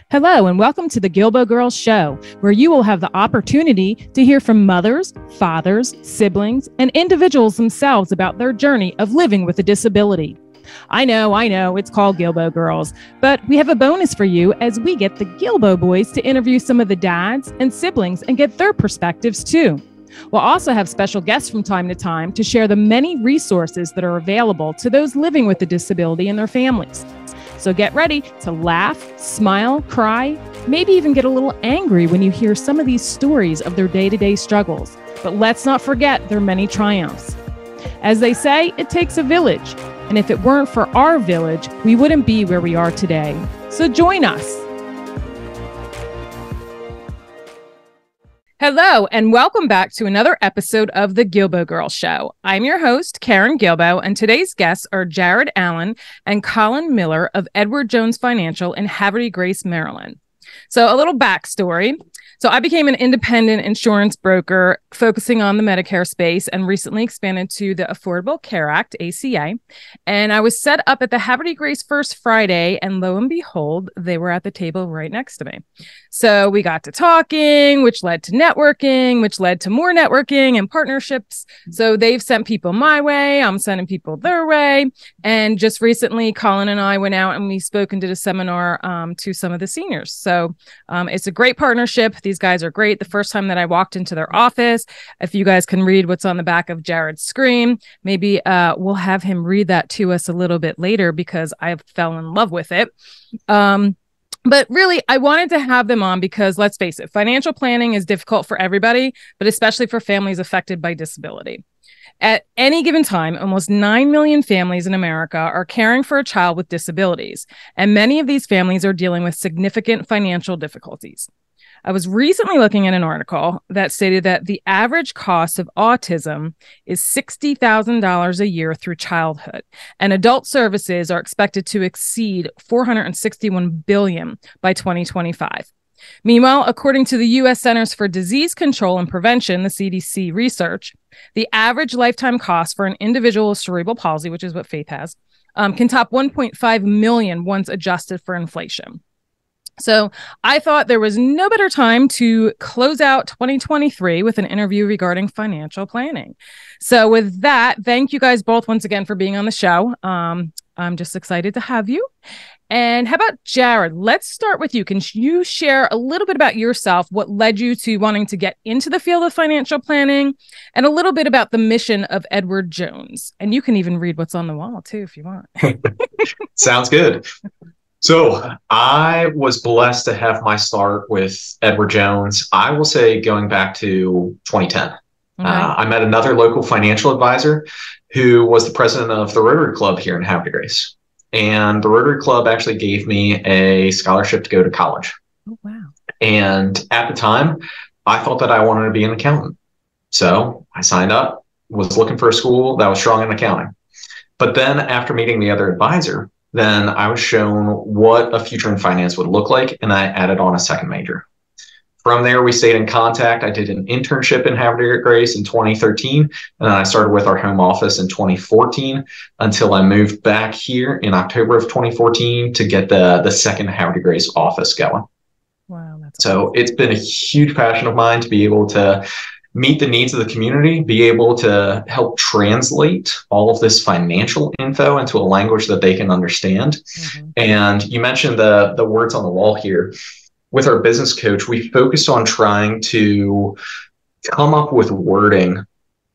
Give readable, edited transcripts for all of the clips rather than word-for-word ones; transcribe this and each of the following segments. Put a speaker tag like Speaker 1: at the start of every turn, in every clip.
Speaker 1: Hello, and welcome to the Guilbault Girls Show, where you will have the opportunity to hear from mothers, fathers, siblings, and individuals themselves about their journey of living with a disability. I know, it's called Guilbault Girls, but we have a bonus for you as we get the Guilbault boys to interview some of the dads and siblings and get their perspectives too. We'll also have special guests from time to time to share the many resources that are available to those living with a disability and their families. So get ready to laugh, smile, cry, maybe even get a little angry when you hear some of these stories of their day-to-day struggles. But let's not forget their many triumphs. As they say, it takes a village. And if it weren't for our village, we wouldn't be where we are today. So join us. Hello, and welcome back to another episode of the Guilbault Girls Show. I'm your host, Karen Guilbault, and today's guests are Jared Allen and Colin Miller of Edward Jones Financial in Havre de Grace, Maryland. So a little backstory. So I became an independent insurance broker focusing on the Medicare space and recently expanded to the Affordable Care Act, ACA. And I was set up at the Havre de Grace First Friday, and lo and behold, they were at the table right next to me. So we got to talking, which led to networking, which led to more networking and partnerships. So they've sent people my way, I'm sending people their way. And just recently, Colin and I went out and we spoke and did a seminar to some of the seniors. So it's a great partnership. These guys are great. The first time that I walked into their office, if you guys can read what's on the back of Jared's screen, maybe we'll have him read that to us a little bit later because I fell in love with it. But really, I wanted to have them on because, let's face it, financial planning is difficult for everybody, but especially for families affected by disability. At any given time, almost 9 million families in America are caring for a child with disabilities, and many of these families are dealing with significant financial difficulties. I was recently looking at an article that stated that the average cost of autism is $60,000 a year through childhood, and adult services are expected to exceed $461 billion by 2025. Meanwhile, according to the U.S. Centers for Disease Control and Prevention, the CDC research, the average lifetime cost for an individual with cerebral palsy, which is what Faith has, can top $1.5 million once adjusted for inflation. So I thought there was no better time to close out 2023 with an interview regarding financial planning. So with that, thank you guys both once again for being on the show. I'm just excited to have you. And how about Jared? Let's start with you. Can you share a little bit about yourself, what led you to wanting to get into the field of financial planning, and a little bit about the mission of Edward Jones? And you can even read what's on the wall too, if you want.
Speaker 2: Sounds good. So I was blessed to have my start with Edward Jones. I will say going back to 2010. Okay. I met another local financial advisor who was the president of the Rotary Club here in Havre de Grace. And the Rotary Club actually gave me a scholarship to go to college.
Speaker 1: Oh, wow.
Speaker 2: And at the time, I thought that I wanted to be an accountant. So I signed up, was looking for a school that was strong in accounting. But then after meeting the other advisor, then I was shown what a future in finance would look like, and I added on a second major. From there, we stayed in contact. I did an internship in Havre de Grace in 2013, and then I started with our home office in 2014 until I moved back here in October of 2014 to get the second Havre de Grace office going.
Speaker 1: Wow, that's
Speaker 2: so awesome. It's been a huge passion of mine to be able to meet the needs of the community, be able to help translate all of this financial info into a language that they can understand. Mm-hmm. And you mentioned the words on the wall here. With our business coach, we focused on trying to come up with wording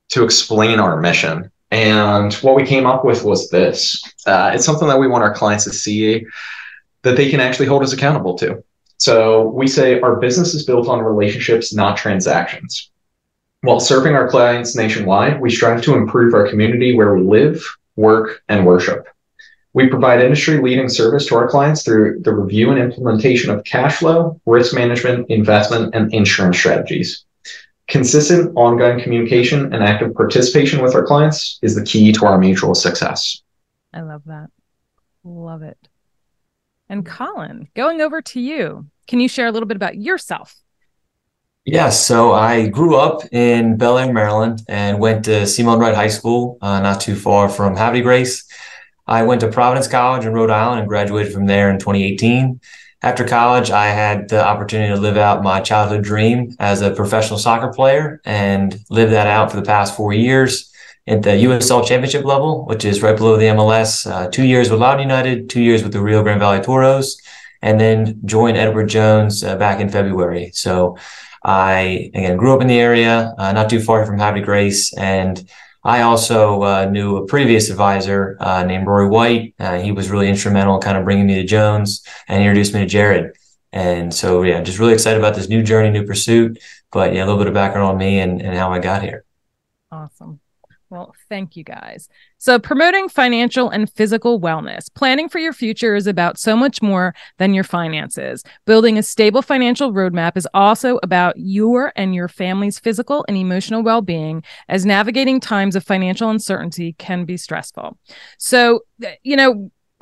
Speaker 2: to explain our mission. And what we came up with was this. It's something that we want our clients to see that they can actually hold us accountable to. So we say our business is built on relationships, not transactions. While serving our clients nationwide, we strive to improve our community where we live, work, and worship. We provide industry-leading service to our clients through the review and implementation of cash flow, risk management, investment, and insurance strategies. Consistent, ongoing communication and active participation with our clients is the key to our mutual success.
Speaker 1: I love that. Love it. And Colin, going over to you, can you share a little bit about yourself?
Speaker 3: Yes, so I grew up in Bel Air, Maryland, and went to Simon Wright High School, not too far from Havre de Grace. I went to Providence College in Rhode Island and graduated from there in 2018. after college, I had the opportunity to live out my childhood dream as a professional soccer player and live that out for the past 4 years at the USL Championship level, which is right below the MLS. 2 years with Loudoun United, 2 years with the Rio Grande Valley Toros, and then joined Edward Jones back in February. So I, again, grew up in the area, not too far from Havre de Grace, and I also knew a previous advisor named Rory White. He was really instrumental in kind of bringing me to Jones and introduced me to Jared. And so, yeah, just really excited about this new journey, new pursuit. But yeah, a little bit of background on me and how I got here.
Speaker 1: Awesome. Well, thank you guys. So promoting financial and physical wellness. Planning for your future is about so much more than your finances. Building a stable financial roadmap is also about your and your family's physical and emotional well-being, as navigating times of financial uncertainty can be stressful. So,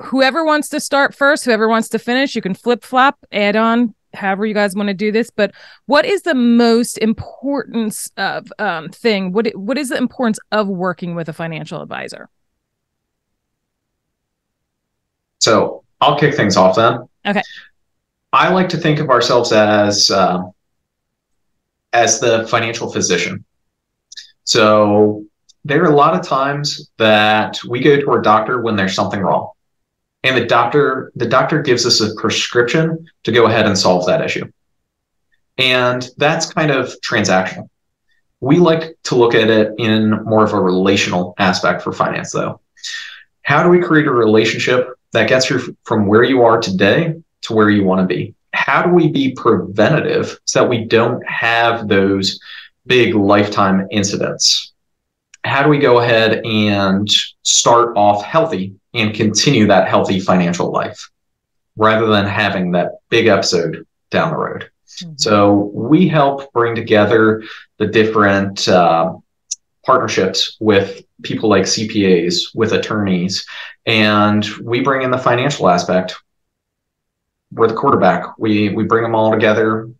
Speaker 1: whoever wants to start first, whoever wants to finish, you can flip-flop, add on, however you guys want to do this. But what is the most importance of thing? What is the importance of working with a financial advisor?
Speaker 2: So I'll kick things off then.
Speaker 1: Okay.
Speaker 2: I like to think of ourselves as the financial physician. So there are a lot of times that we go to our doctor when there's something wrong. And the doctor gives us a prescription to go ahead and solve that issue. And that's kind of transactional. We like to look at it in more of a relational aspect for finance, though. How do we create a relationship that gets you from where you are today to where you want to be? How do we be preventative so that we don't have those big lifetime incidents? How do we go ahead and start off healthy and continue that healthy financial life rather than having that big episode down the road? Mm-hmm. So we help bring together the different partnerships with people like CPAs, with attorneys, and we bring in the financial aspect. We're the quarterback. We bring them all together,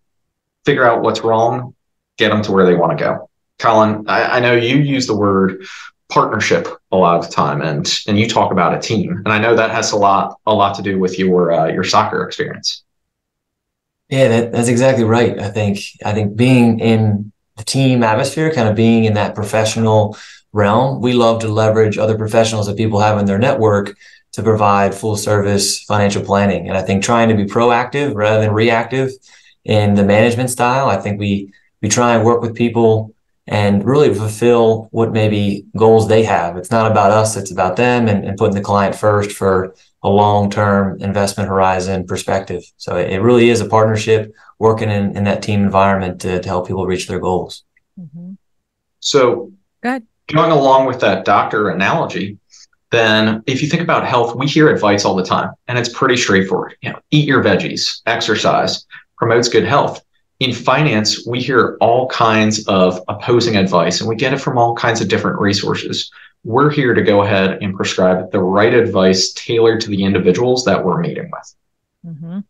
Speaker 2: figure out what's wrong, get them to where they want to go. Colin, I know you use the word partnership a lot of the time, and you talk about a team, and I know that has a lot to do with your soccer experience.
Speaker 3: Yeah, that's exactly right. I think being in the team atmosphere, kind of being in that professional realm, we love to leverage other professionals that people have in their network to provide full service financial planning. And I think trying to be proactive rather than reactive in the management style, I think we try and work with people and really fulfill what maybe goals they have. It's not about us, it's about them, and putting the client first for a long-term investment horizon perspective. So it really is a partnership, working in that team environment to help people reach their goals.
Speaker 1: Mm-hmm.
Speaker 2: So going along with that doctor analogy, then if you think about health, we hear advice all the time, and it's pretty straightforward. Eat your veggies, exercise, promotes good health. In finance, we hear all kinds of opposing advice, and we get it from all kinds of different resources. We're here to go ahead and prescribe the right advice tailored to the individuals that we're meeting with.
Speaker 1: Mm-hmm.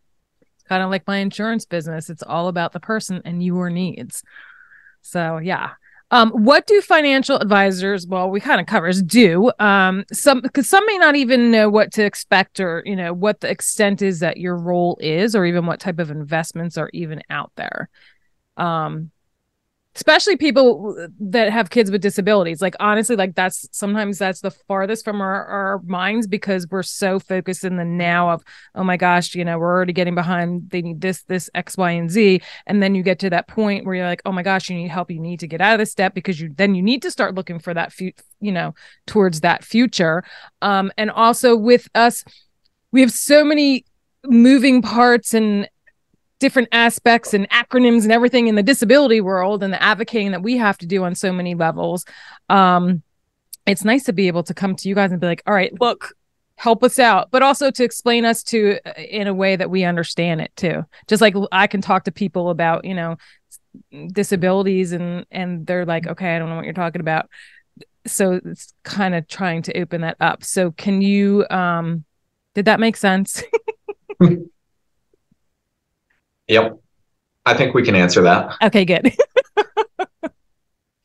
Speaker 1: Kind of like my insurance business. It's all about the person and your needs. So, yeah. What do financial advisors, well, we kind of covers do, because some may not even know what to expect, or, what the extent is that your role is, or even what type of investments are even out there. Especially people that have kids with disabilities. Like, honestly, like sometimes that's the farthest from our minds, because we're so focused in the now of, oh my gosh, we're already getting behind. They need this, X, Y, and Z. And then you get to that point where you're like, oh my gosh, you need help. You need to get out of this step, because you need to start looking for that, towards that future. And also with us, we have so many moving parts and different aspects and acronyms and everything in the disability world, and the advocating that we have to do on so many levels. It's nice to be able to come to you guys and be like, all right, look, help us out, but also to explain us to in a way that we understand it too. Just like I can talk to people about, disabilities and they're like, okay, I don't know what you're talking about. So it's kind of trying to open that up. So can you, did that make sense?
Speaker 2: Yep. I think we can answer that.
Speaker 1: Okay, good.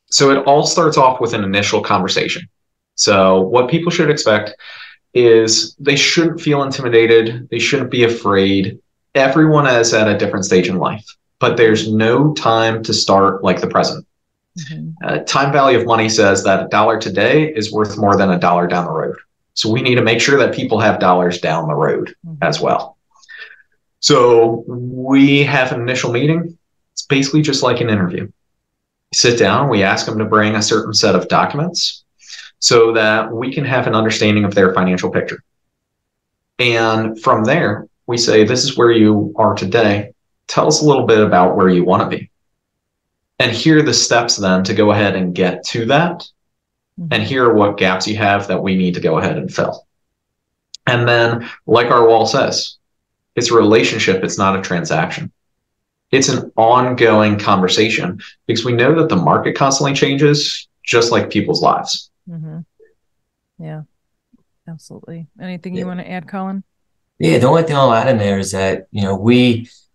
Speaker 2: So it all starts off with an initial conversation. So what people should expect is they shouldn't feel intimidated. They shouldn't be afraid. everyone is at a different stage in life, but there's no time to start like the present. Time value of money says that $1 today is worth more than $1 down the road. So we need to make sure that people have dollars down the road as well. So we have an initial meeting. It's basically just like an interview. We sit down, we ask them to bring a certain set of documents so that we can have an understanding of their financial picture. And from there, we say, this is where you are today. Tell us a little bit about where you want to be. And here are the steps then to go ahead and get to that. And here are what gaps you have that we need to go ahead and fill. And then, like our wall says, it's a relationship. It's not a transaction. It's an ongoing conversation because we know that the market constantly changes, just like people's lives.
Speaker 1: Yeah, absolutely. Anything you want to add, Colin?
Speaker 3: Yeah, the only thing I'll add in there is that,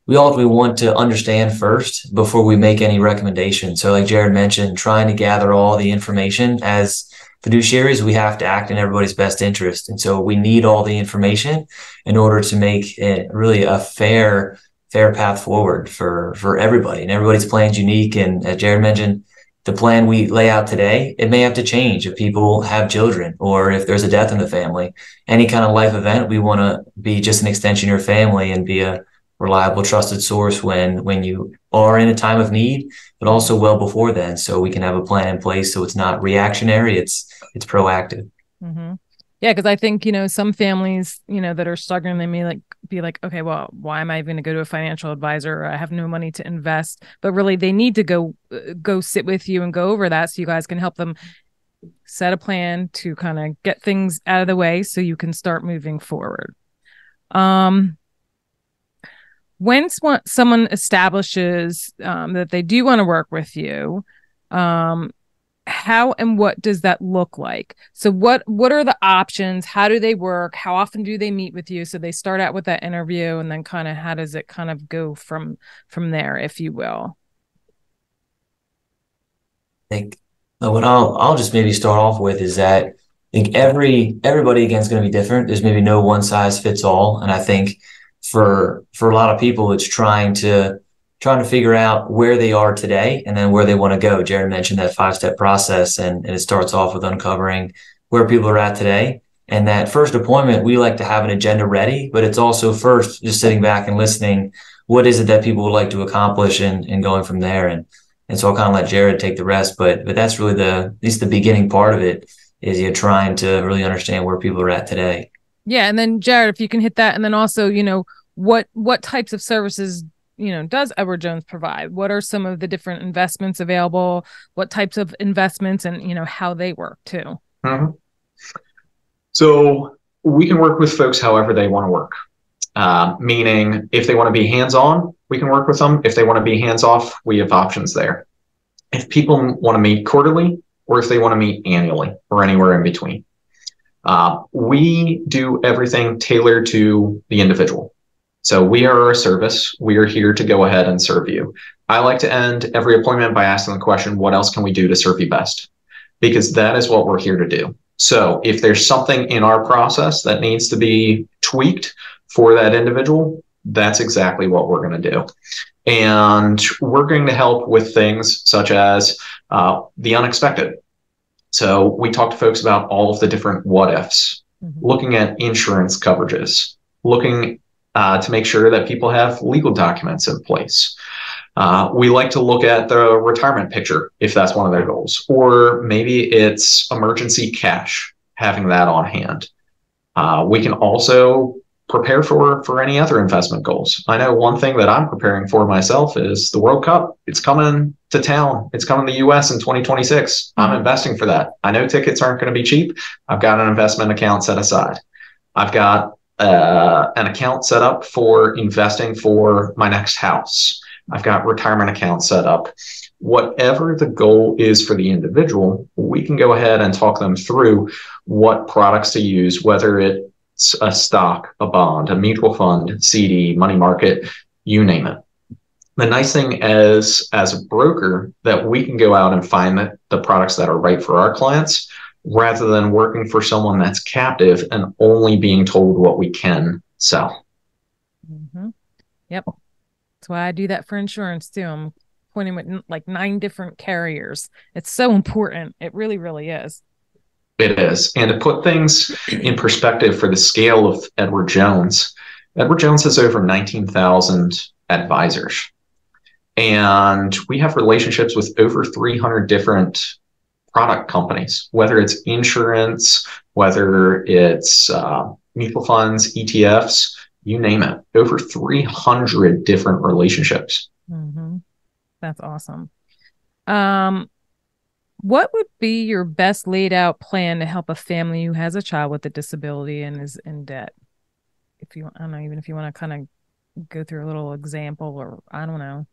Speaker 3: we ultimately want to understand first before we make any recommendations. So like Jared mentioned, trying to gather all the information. As fiduciaries, we have to act in everybody's best interest. And so we need all the information in order to make it really a fair path forward for everybody. And everybody's plan's unique. And as Jared mentioned, the plan we lay out today, it may have to change if people have children or if there's a death in the family. Any kind of life event, we want to be just an extension of your family and be a reliable, trusted source when you are in a time of need, but also well before then, so we can have a plan in place so it's not reactionary, it's proactive.
Speaker 1: Yeah, because I think, some families, that are struggling, they may be like, okay, well, why am I even going to go to a financial advisor? I have no money to invest. But really, they need to go sit with you and go over that so you guys can help them set a plan to kind of get things out of the way so you can start moving forward. When someone establishes that they do want to work with you, how and what does that look like? So what are the options? How do they work? How often do they meet with you? So they start out with that interview, and then kind of how does it kind of go from there, if you will?
Speaker 3: I think what I'll just maybe start off with is that I think everybody again is going to be different. There's maybe no one size fits all, and I think for a lot of people, it's trying to figure out where they are today and then where they want to go. Jared mentioned that 5-step process, and it starts off with uncovering where people are at today. And that first appointment, we like to have an agenda ready, but it's also first just sitting back and listening. What is it that people would like to accomplish and going from there? And so I'll kind of let Jared take the rest, but that's really at least the beginning part of it is you're trying to really understand where people are at today.
Speaker 1: Yeah. And then Jared, if you can hit that, and then also, what types of services does Edward Jones provide? What are some of the different investments available? What types of investments, and how they work too?
Speaker 2: So we can work with folks however they want to work. Meaning, if they want to be hands-on, we can work with them. If they want to be hands-off, we have options there. If people want to meet quarterly, or if they want to meet annually, or anywhere in between, we do everything tailored to the individual. So we are a service. We are here to go ahead and serve you. I like to end every appointment by asking the question, what else can we do to serve you best? Because that is what we're here to do. So if there's something in our process that needs to be tweaked for that individual, that's exactly what we're going to do. And we're going to help with things such as the unexpected. So we talk to folks about all of the different what ifs, looking at insurance coverages, looking to make sure that people have legal documents in place. We like to look at the retirement picture if that's one of their goals, or maybe it's emergency cash, having that on hand. We can also prepare for any other investment goals. I know one thing that I'm preparing for myself is the World Cup. It's coming to town. It's coming to the US in 2026. I'm investing for that. I know tickets aren't going to be cheap. I've got an investment account set aside. I've got an account set up for investing for my next house. I've got retirement accounts set up. Whatever the goal is for the individual, we can go ahead and talk them through what products to use, whether it's a stock, a bond, a mutual fund, CD, money market, you name it. The nice thing as a broker that we can go out and find the products that are right for our clients, rather than working for someone that's captive and only being told what we can sell.
Speaker 1: Yep. That's why I do that for insurance too. I'm pointing with like 9 different carriers. It's so important. It really, really is.
Speaker 2: It is. And to put things in perspective for the scale of Edward Jones has over 19,000 advisors. And we have relationships with over 300 different product companies, whether it's insurance, whether it's mutual funds, ETFs, you name it, over 300 different relationships.
Speaker 1: Mm-hmm. That's awesome. What would be your best laid out plan to help a family who has a child with a disability and is in debt? If you, I don't know, even if you want to kind of go through a little example, or I don't know.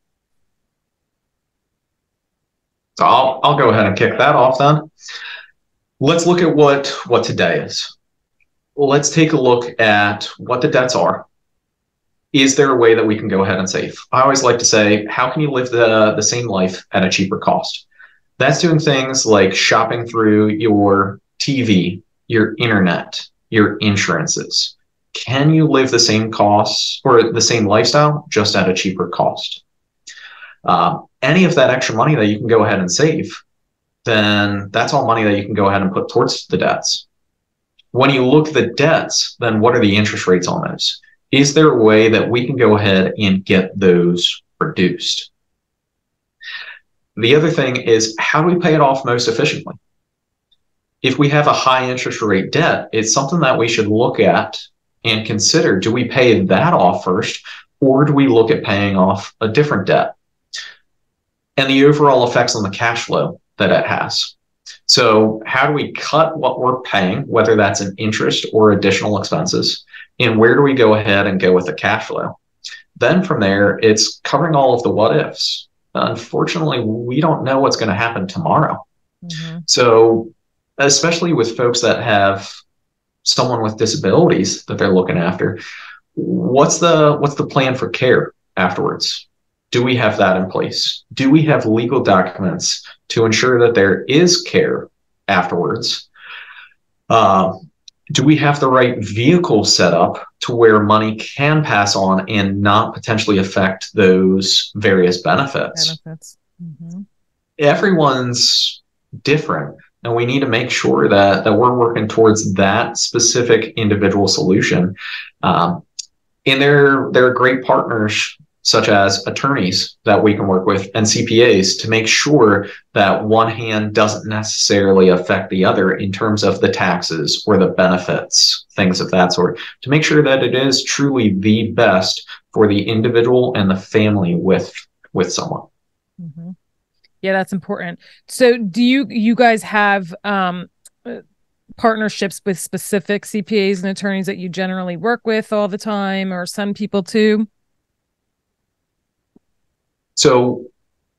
Speaker 2: So I'll go ahead and kick that off then. Let's look at what today is. Let's take a look at what the debts are. Is there a way that we can go ahead and save? I always like to say, how can you live the same life at a cheaper cost? That's doing things like shopping through your TV, your internet, your insurances. Can you live the same costs or the same lifestyle just at a cheaper cost? Any of that extra money that you can go ahead and save, then that's all money that you can go ahead and put towards the debts. When you look at the debts, then what are the interest rates on those? Is there a way that we can go ahead and get those reduced? The other thing is, how do we pay it off most efficiently? If we have a high interest rate debt, it's something that we should look at and consider. Do we pay that off first, or do we look at paying off a different debt? And the overall effects on the cash flow that it has. So how do we cut what we're paying, whether that's an interest or additional expenses, and where do we go ahead and go with the cash flow? Then from there, it's covering all of the what ifs. Unfortunately, we don't know what's going to happen tomorrow. Mm-hmm. So especially with folks that have someone with disabilities that they're looking after, what's the plan for care afterwards? Do we have that in place? Do we have legal documents to ensure that there is care afterwards? Do we have the right vehicle set up to where money can pass on and not potentially affect those various benefits? Mm-hmm. Everyone's different, and we need to make sure that we're working towards that specific individual solution. And there are great partners, such as attorneys that we can work with and CPAs, to make sure that one hand doesn't necessarily affect the other in terms of the taxes or the benefits, things of that sort, to make sure that it is truly the best for the individual and the family with someone.
Speaker 1: Mm-hmm. Yeah, that's important. So do you guys have partnerships with specific CPAs and attorneys that you generally work with all the time, or send people to?
Speaker 2: So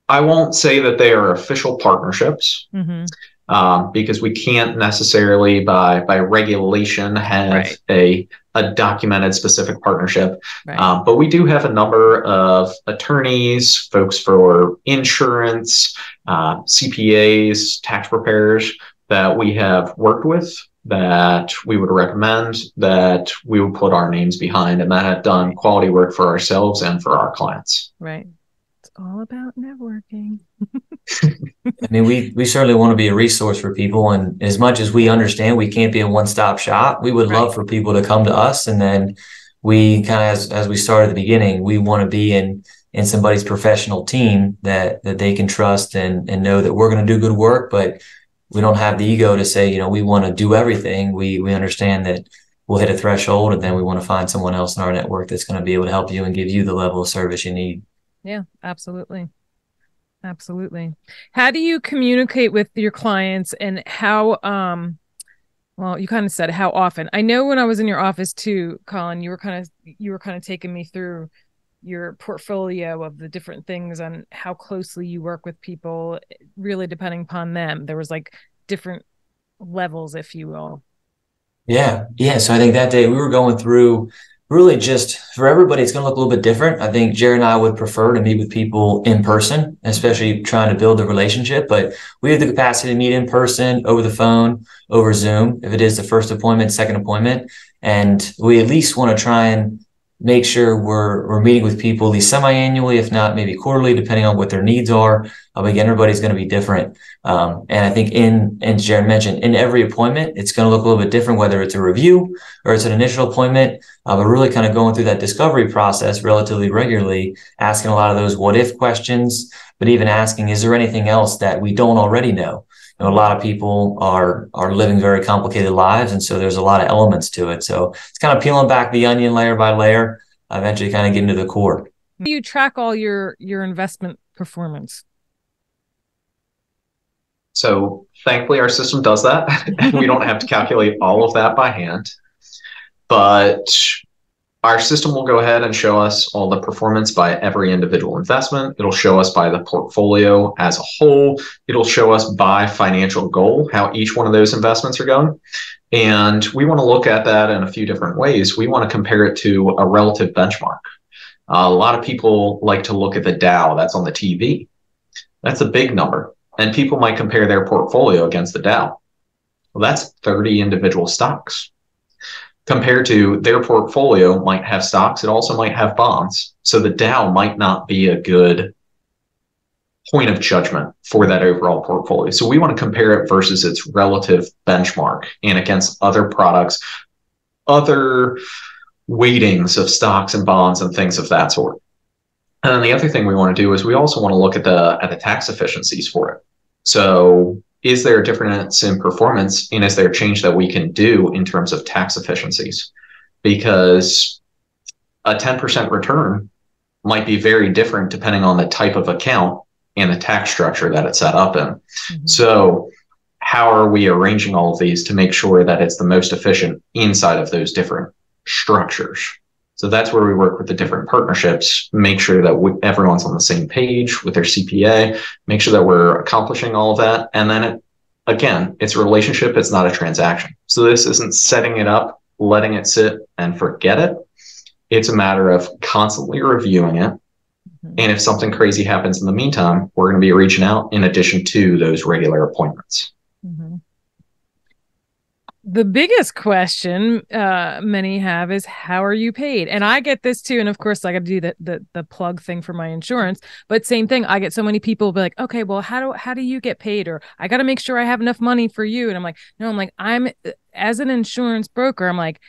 Speaker 2: I won't say that they are official partnerships, mm-hmm. Because we can't necessarily by regulation have a documented specific partnership. Right. But we do have a number of attorneys, folks for insurance, CPAs, tax preparers that we have worked with, that we would recommend, that we would put our names behind, and that have done quality work for ourselves and for our clients.
Speaker 1: Right. All about networking.
Speaker 3: I mean, we certainly want to be a resource for people, and as much as we understand we can't be a one-stop shop, we would love for people to come to us, and then we kind of, as we started at the beginning, we want to be in somebody's professional team that they can trust and know that we're going to do good work, but we don't have the ego to say, we want to do everything. We understand that we'll hit a threshold, and then we want to find someone else in our network that's going to be able to help you and give you the level of service you need.
Speaker 1: Yeah, absolutely. Absolutely. How do you communicate with your clients, and how, well, you kind of said how often. I know when I was in your office too, Colin, you were kind of taking me through your portfolio of the different things on how closely you work with people, really depending upon them. There was like different levels, if you will.
Speaker 3: Yeah. So I think that day we were going through, really just for everybody, it's going to look a little bit different. I think Jared and I would prefer to meet with people in person, especially trying to build a relationship, but we have the capacity to meet in person, over the phone, over Zoom, if it is the first appointment, second appointment. And we at least want to try and make sure we're meeting with people at least semi-annually, if not maybe quarterly, depending on what their needs are. Again, everybody's going to be different. And I think as Jared mentioned, in every appointment, it's going to look a little bit different, whether it's a review or it's an initial appointment, but really kind of going through that discovery process relatively regularly, asking a lot of those what if questions, but even asking, is there anything else that we don't already know? You know, a lot of people are living very complicated lives, and so there's a lot of elements to it. So it's kind of peeling back the onion layer by layer, eventually kind of getting to the core.
Speaker 1: Do you track all your investment performance?
Speaker 2: So thankfully, our system does that, and we don't have to calculate all of that by hand. But our system will go ahead and show us all the performance by every individual investment. It'll show us by the portfolio as a whole. It'll show us by financial goal how each one of those investments are going. And we want to look at that in a few different ways. We want to compare it to a relative benchmark. A lot of people like to look at the Dow that's on the TV. That's a big number. And people might compare their portfolio against the Dow. Well, that's 30 individual stocks. Compared to their portfolio might have stocks, it also might have bonds. So the Dow might not be a good point of judgment for that overall portfolio. So we want to compare it versus its relative benchmark and against other products, other weightings of stocks and bonds and things of that sort. And then the other thing we want to do is we also want to look at the tax efficiencies for it. So is there a difference in performance, and is there a change that we can do in terms of tax efficiencies? Because a 10% return might be very different depending on the type of account and the tax structure that it's set up in. Mm-hmm. So how are we arranging all of these to make sure that it's the most efficient inside of those different structures? So that's where we work with the different partnerships, make sure that everyone's on the same page with their CPA, make sure that we're accomplishing all of that. And then again, it's a relationship. It's not a transaction. So this isn't setting it up, letting it sit and forget it. It's a matter of constantly reviewing it. Mm-hmm. And if something crazy happens in the meantime, we're going to be reaching out in addition to those regular appointments.
Speaker 1: Mm-hmm. The biggest question many have is, how are you paid? And I get this too. And of course, I got to do the plug thing for my insurance. But same thing. I get so many people be like, okay, well, how do you get paid? Or I got to make sure I have enough money for you. And I'm like, no, I'm as an insurance broker, I'm like,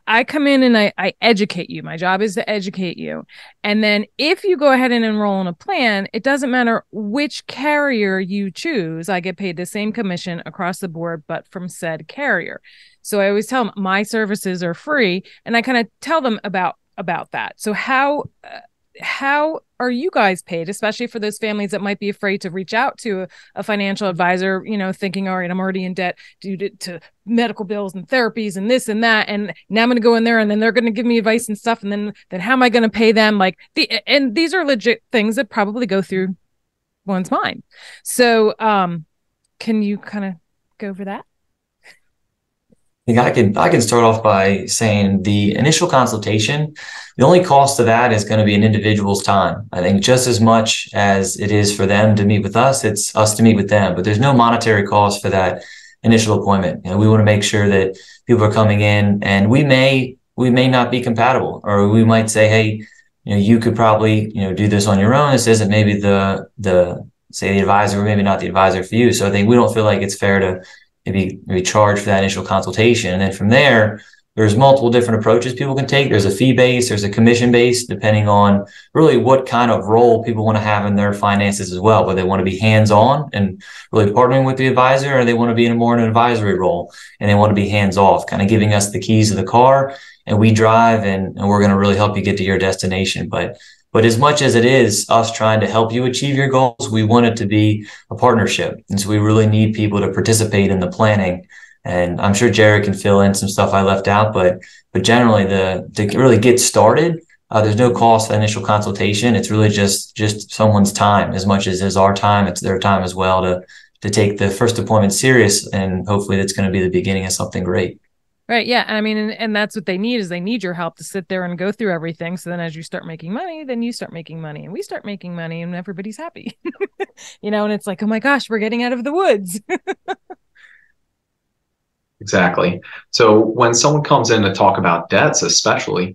Speaker 1: I come in and I educate you. My job is to educate you. And then if you go ahead and enroll in a plan, it doesn't matter which carrier you choose. I get paid the same commission across the board, but from said carrier. So I always tell them my services are free, and I kind of tell them about that. So how are you guys paid, especially for those families that might be afraid to reach out to a financial advisor, thinking, all right, I'm already in debt due to medical bills and therapies and this and that. And now I'm going to go in there and then they're going to give me advice and stuff. And then how am I going to pay them? And these are legit things that probably go through one's mind. So can you kind of go over that?
Speaker 3: I can start off by saying the initial consultation, the only cost of that is going to be an individual's time. I think just as much as it is for them to meet with us, it's us to meet with them. But there's no monetary cost for that initial appointment. We want to make sure that people are coming in, and we may not be compatible, or we might say, hey, you could probably do this on your own. This isn't maybe the advisor, or maybe not the advisor for you. So I think we don't feel like it's fair to maybe charge for that initial consultation. And then from there, there's multiple different approaches people can take. There's a fee-based, there's a commission-based, depending on really what kind of role people want to have in their finances as well, whether they want to be hands-on and really partnering with the advisor, or they want to be in more an advisory role and they want to be hands-off, kind of giving us the keys of the car, and we drive and we're going to really help you get to your destination. But as much as it is us trying to help you achieve your goals, we want it to be a partnership. And so we really need people to participate in the planning. And I'm sure Jared can fill in some stuff I left out, but generally to really get started, there's no cost for the initial consultation. It's really just someone's time. As much as is our time, it's their time as well to take the first appointment serious. And hopefully that's going to be the beginning of something great.
Speaker 1: Right. Yeah. I mean, and that's what they need your help to sit there and go through everything. So then as you start making money, then you start making money and we start making money and everybody's happy, and it's like, oh my gosh, we're getting out of the woods.
Speaker 2: Exactly. So when someone comes in to talk about debts, especially,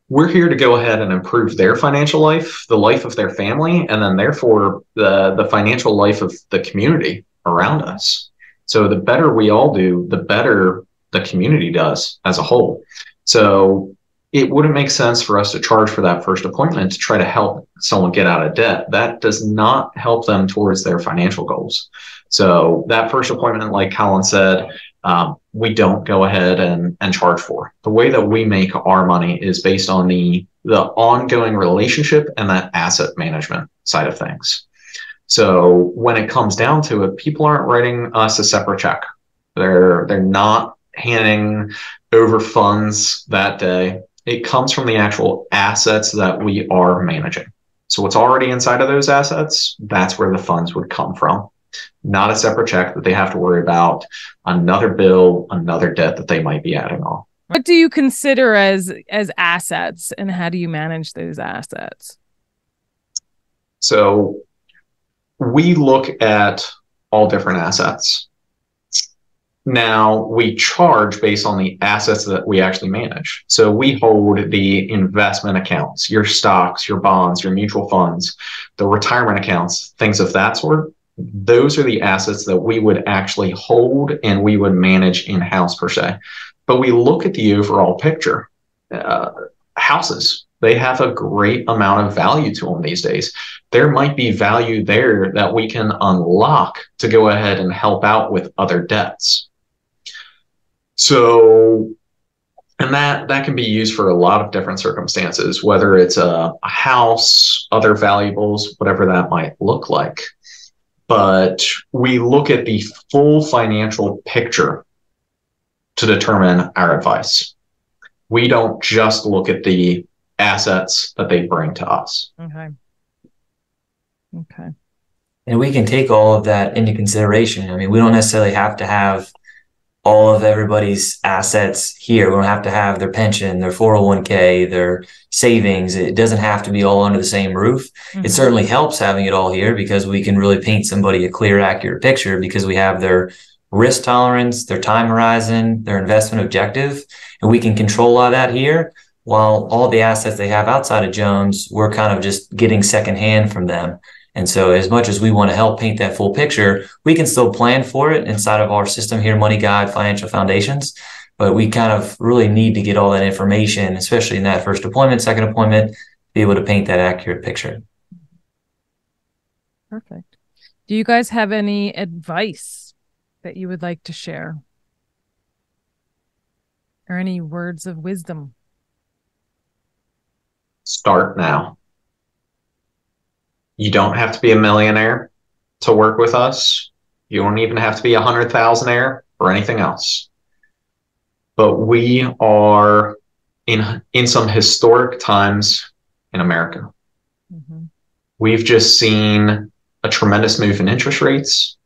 Speaker 2: we're here to go ahead and improve their financial life, the life of their family, and then therefore the financial life of the community around us. So the better we all do, the better the community does as a whole. So it wouldn't make sense for us to charge for that first appointment to try to help someone get out of debt. That does not help them towards their financial goals. So that first appointment, like Colin said, we don't go ahead and charge for. The way that we make our money is based on the ongoing relationship and that asset management side of things. So when it comes down to it, people aren't writing us a separate check. They're not handing over funds that day. It comes from the actual assets that we are managing. So what's already inside of those assets, that's where the funds would come from. Not a separate check that they have to worry about, another bill, another debt that they might be adding on.
Speaker 1: What do you consider as assets, and how do you manage those assets?
Speaker 2: So we look at all different assets. Now, we charge based on the assets that we actually manage. So we hold the investment accounts, your stocks, your bonds, your mutual funds, the retirement accounts, things of that sort. Those are the assets that we would actually hold and we would manage in-house per se. But we look at the overall picture. Houses, they have a great amount of value to them these days. There might be value there that we can unlock to go ahead and help out with other debts. So, and that can be used for a lot of different circumstances, whether it's a house, other valuables, whatever that might look like. But we look at the full financial picture to determine our advice. We don't just look at the assets that they bring to us.
Speaker 1: Okay.
Speaker 3: And we can take all of that into consideration. I mean, we don't necessarily have to have all of everybody's assets here. We don't have to have their pension, their 401k, their savings. It doesn't have to be all under the same roof. It certainly helps having it all here because we can really paint somebody a clear, accurate picture because we have their risk tolerance, their time horizon, their investment objective, and we can control all that here. While all the assets they have outside of Jones, we're kind of just getting secondhand from them. And so as much as we want to help paint that full picture, we can still plan for it inside of our system here, Money Guide Financial Foundations. But we kind of really need to get all that information, especially in that first appointment, second appointment, to be able to paint that accurate picture.
Speaker 1: Perfect. Do you guys have any advice that you would like to share? Or any words of wisdom?
Speaker 2: Start now. You don't have to be a millionaire to work with us. You don't even have to be 100,000-aire or anything else. But we are in some historic times in America. We've just seen a tremendous move in interest rates.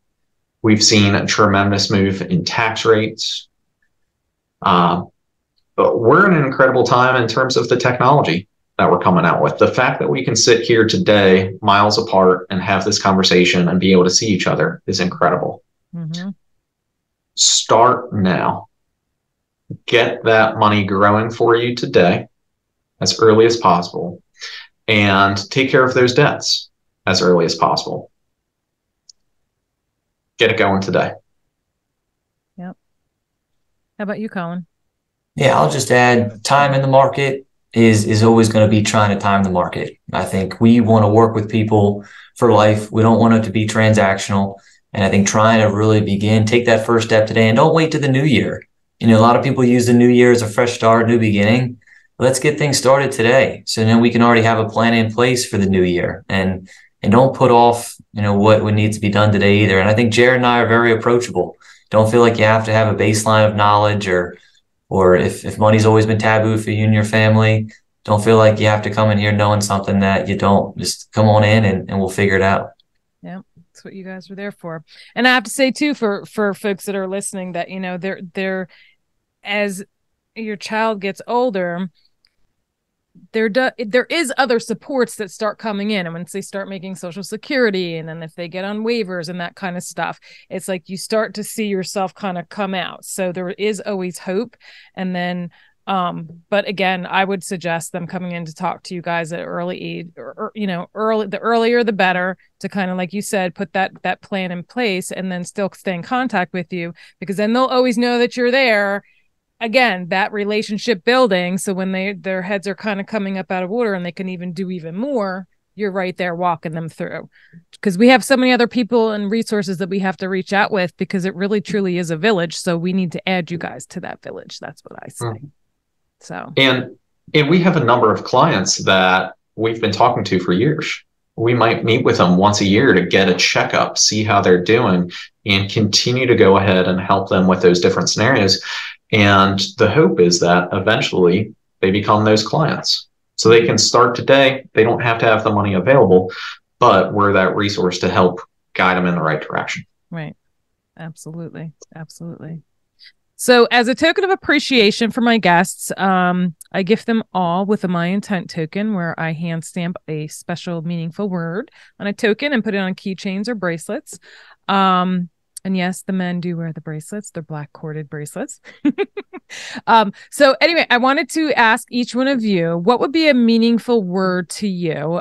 Speaker 2: We've seen a tremendous move in tax rates. But we're in an incredible time in terms of the technology that we're coming out with. The fact that we can sit here today, miles apart, and have this conversation and be able to see each other is incredible. Start now. Get that money growing for you today as early as possible and take care of those debts as early as possible. Get it going today.
Speaker 1: Yep. How about you, Colin?
Speaker 3: Yeah, I'll just add time in the market is always going to be trying to time the market. I think we want to work with people for life. We don't want it to be transactional. And I think trying to really take that first step today and don't wait to the new year. You know, a lot of people use the new year as a fresh start, new beginning. Let's get things started today. So then we can already have a plan in place for the new year and don't put off, what needs to be done today either. And I think Jared and I are very approachable. Don't feel like you have to have a baseline of knowledge or if money's always been taboo for you and your family, don't feel like you have to come in here knowing something that you don't. Just come on in and we'll figure it out.
Speaker 1: Yeah, that's what you guys were there for. And I have to say too, for folks that are listening, that they're as your child gets older, there is other supports that start coming in, and once they start making Social Security, and then if they get on waivers and that kind of stuff, it's like you start to see yourself kind of come out. So there is always hope. And then But again, I would suggest them coming in to talk to you guys at early age, or the earlier the better, to kind of, like you said, put that plan in place and then still stay in contact with you, because then they'll always know that you're there. Again, that relationship building. So when their heads are kind of coming up out of water and they can even do even more, you're right there walking them through, because we have so many other people and resources that we have to reach out with, because it really truly is a village. So we need to add you guys to that village. That's what I say. Mm-hmm. So, and
Speaker 2: we have a number of clients that we've been talking to for years. We might meet with them once a year to get a checkup, see how they're doing, and continue to go ahead and help them with those different scenarios. And the hope is that eventually they become those clients. So they can start today. They don't have to have the money available, but we're that resource to help guide them in the right direction.
Speaker 1: Right. Absolutely. Absolutely. So as a token of appreciation for my guests, I gift them all with a My Intent token, where I hand stamp a special meaningful word on a token and put it on keychains or bracelets. And yes, the men do wear the bracelets. They're black corded bracelets. So anyway, I wanted to ask each one of you, what would be a meaningful word to you?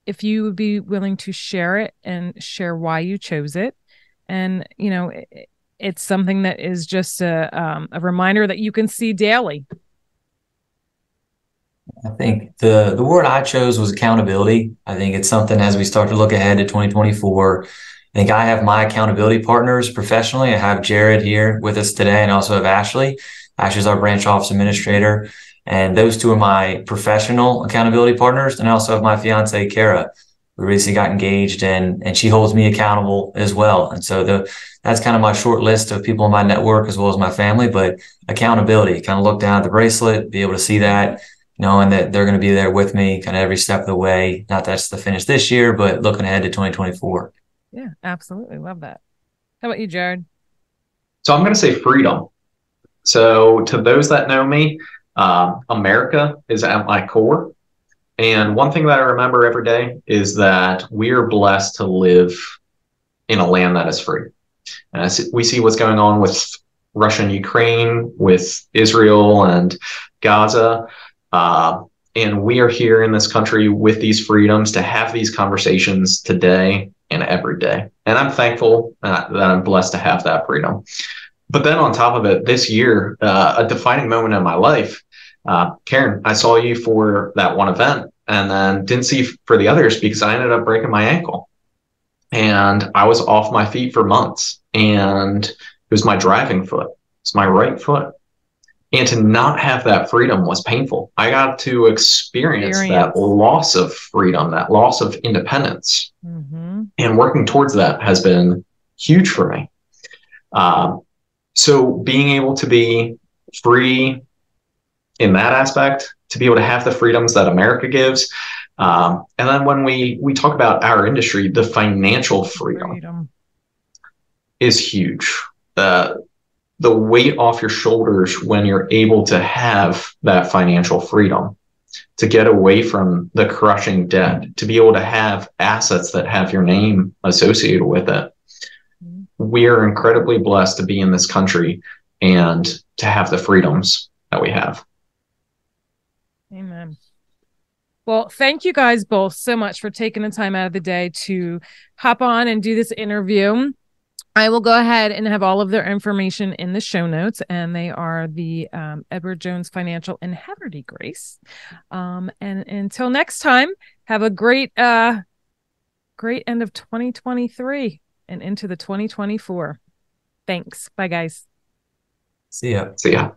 Speaker 1: If you would be willing to share it and share why you chose it. And, it's something that is just a reminder that you can see daily.
Speaker 3: I think the word I chose was accountability. I think it's something, as we start to look ahead to 2024, I think I have my accountability partners professionally. I have Jared here with us today, and also have Ashley. Ashley's our branch office administrator. And those two are my professional accountability partners. And I also have my fiance, Kara. We recently got engaged, and she holds me accountable as well. And so that's kind of my short list of people in my network, as well as my family. But accountability, kind of look down at the bracelet, be able to see that, knowing that they're going to be there with me kind of every step of the way. Not that's the finish this year, but looking ahead to 2024.
Speaker 1: Yeah, absolutely. Love that. How about you, Jared?
Speaker 2: So I'm going to say freedom. So to those that know me, America is at my core. And one thing that I remember every day is that we are blessed to live in a land that is free. And we see what's going on with Russia and Ukraine, with Israel and Gaza. And we are here in this country with these freedoms to have these conversations today and every day. And I'm thankful that I'm blessed to have that freedom. But then on top of it, this year, a defining moment in my life, Karen, I saw you for that one event and then didn't see for the others because I ended up breaking my ankle. And I was off my feet for months. And it was my driving foot. It's my right foot. And to not have that freedom was painful. I got to experience that loss of freedom, that loss of independence. Mm-hmm. And working towards that has been huge for me. So being able to be free in that aspect, to be able to have the freedoms that America gives. And then when we talk about our industry, the financial freedom is huge. The weight off your shoulders when you're able to have that financial freedom, to get away from the crushing debt, to be able to have assets that have your name associated with it. We are incredibly blessed to be in this country and to have the freedoms that we have.
Speaker 1: Amen. Well, thank you guys both so much for taking the time out of the day to hop on and do this interview. I will go ahead and have all of their information in the show notes, and they are the Edward Jones Financial in Havre de Grace. And until next time, have a great end of 2023 and into the 2024. Thanks. Bye, guys.
Speaker 3: See ya.
Speaker 2: See ya.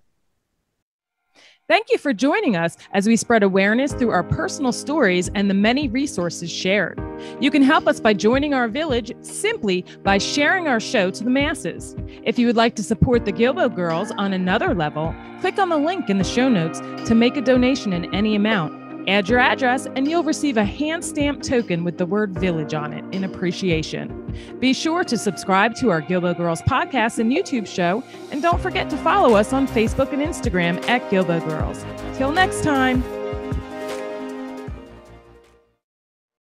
Speaker 1: Thank you for joining us as we spread awareness through our personal stories and the many resources shared. You can help us by joining our village simply by sharing our show to the masses. If you would like to support the Guilbault Girls on another level, click on the link in the show notes to make a donation in any amount. Add your address and you'll receive a hand-stamped token with the word village on it in appreciation. Be sure to subscribe to our Guilbault Girls podcast and YouTube show, and don't forget to follow us on Facebook and Instagram at Guilbault Girls. Till next time.